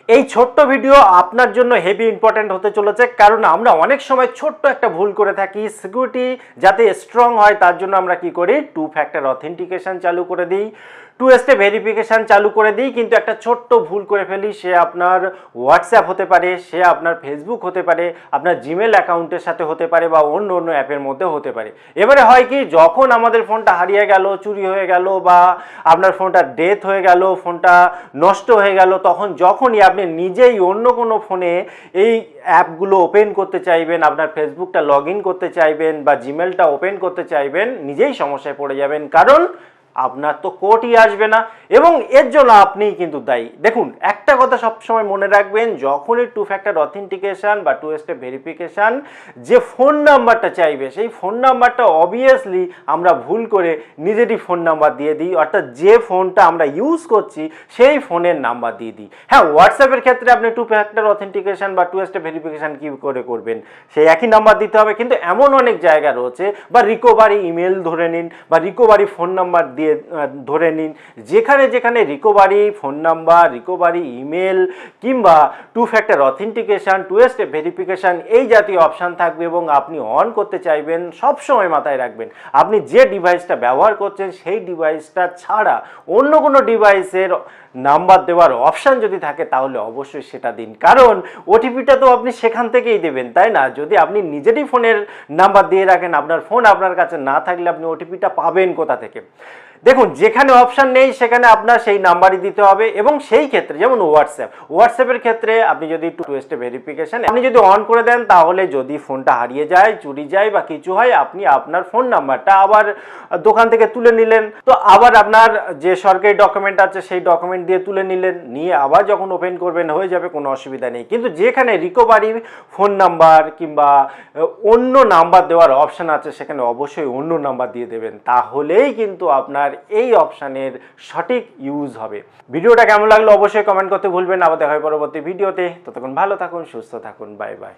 এই ছোট্ট ভিডিও আপনার জন্য হেভি ইম্পর্ট্যান্ট হতে চলেছে, কারণ আমরা অনেক সময় ছোট্ট একটা ভুল করে থাকি। সিকিউরিটি যাতে স্ট্রং হয় তার জন্য আমরা কি করি, 2 ফ্যাক্টর অথেন্টিকেশন চালু করে দিই, 2 স্টেপ ভেরিফিকেশান চালু করে দিই। কিন্তু একটা ছোট্ট ভুল করে ফেলি, সে আপনার হোয়াটসঅ্যাপ হতে পারে, সে আপনার ফেসবুক হতে পারে, আপনার জিমেল অ্যাকাউন্টের সাথে হতে পারে, বা অন্য অন্য অ্যাপের মধ্যে হতে পারে। এবারে হয় কি, যখন আমাদের ফোনটা হারিয়ে গেল, চুরি হয়ে গেল, বা আপনার ফোনটা ডেথ হয়ে গেল, ফোনটা নষ্ট হয়ে গেল, তখন যখনই আপনি নিজেই অন্য কোনো ফোনে এই অ্যাপগুলো ওপেন করতে চাইবেন, আপনার ফেসবুকটা লগ ইন করতে চাইবেন, বা জিমেলটা ওপেন করতে চাইবেন, নিজেই সমস্যায় পড়ে যাবেন। কারণ আপনার তো কোডই আসবে না, এবং এর জন্য আপনিই কিন্তু দায়ী। দেখুন, একটা কথা সবসময় মনে রাখবেন, যখনই 2 ফ্যাক্টর অথেন্টিকেশন বা 2 স্টেপ ভেরিফিকেশান যে ফোন নাম্বারটা চাইবে, সেই ফোন নাম্বারটা অবভিয়াসলি আমরা ভুল করে নিজেরই ফোন নাম্বার দিয়ে দিই, অর্থাৎ যে ফোনটা আমরা ইউজ করছি সেই ফোনের নাম্বার দিয়ে দিই। হ্যাঁ, হোয়াটসঅ্যাপের ক্ষেত্রে আপনি 2 ফ্যাক্টর অথেন্টিকেশন বা 2 স্টেপ ভেরিফিকেশান কী করে করবেন, সেই একই নাম্বার দিতে হবে। কিন্তু এমন অনেক জায়গা রয়েছে, বা রিকভারি ইমেল ধরে নিন, বা রিকভারি ফোন নাম্বার দিয়ে ধরে নিন, যেখানে যেখানে recovery phone number, recovery email, কিংবা 2 ফ্যাক্টর অথেন্টিকেশন, 2 স্টেপ ভেরিফিকেশান এই জাতীয় অপশান থাকবে এবং আপনি অন করতে চাইবেন, সবসময় মাথায় রাখবেন আপনি যে ডিভাইসটা ব্যবহার করছেন সেই ডিভাইসটা ছাড়া অন্য কোনো ডিভাইসের নাম্বার দেওয়ার অপশান যদি থাকে তাহলে অবশ্যই সেটা দিন। কারণ ওটিপিটা তো আপনি সেখান থেকেই দেবেন, তাই না? যদি আপনি নিজেরই ফোনের নাম্বার দিয়ে রাখেন, আপনার ফোন আপনার কাছে না থাকলে আপনি ওটিপিটা পাবেন কোথা থেকে? দেখুন, যেখানে অপশান নেই সেখানে আপনার সেই নাম্বারই দিতে হবে। এবং সেই ক্ষেত্রে যেমন হোয়াটসঅ্যাপের ক্ষেত্রে আপনি যদি 2 স্টেপ ভেরিফিকেশান আপনি যদি অন করে দেন, তাহলে যদি ফোনটা হারিয়ে যায়, চুরি যায়, বা কিছু হয়, আপনি আপনার ফোন নাম্বারটা আবার দোকান থেকে তুলে নিলেন, তো আবার আপনার যে সরকারি ডকুমেন্ট আছে সেই ডকুমেন্ট দিয়ে তুলে নিলেন, নিয়ে আবার যখন ওপেন করবেন হয়ে যাবে, কোনো অসুবিধা নেই। কিন্তু যেখানে রিকভারি ফোন নাম্বার কিংবা অন্য নাম্বার দেওয়ার অপশান আছে, সেখানে অবশ্যই অন্য নাম্বার দিয়ে দেবেন, তাহলেই কিন্তু আপনার এই অপশানের সঠিক ইউজ হবে। ভিডিওটা কেমন লাগলো অবশ্যই কমেন্ট করতে ভুলবেন না। আবার দেখা হয় পরবর্তী ভিডিওতে। ততক্ষণ ভালো থাকুন, সুস্থ থাকুন, বাই বাই।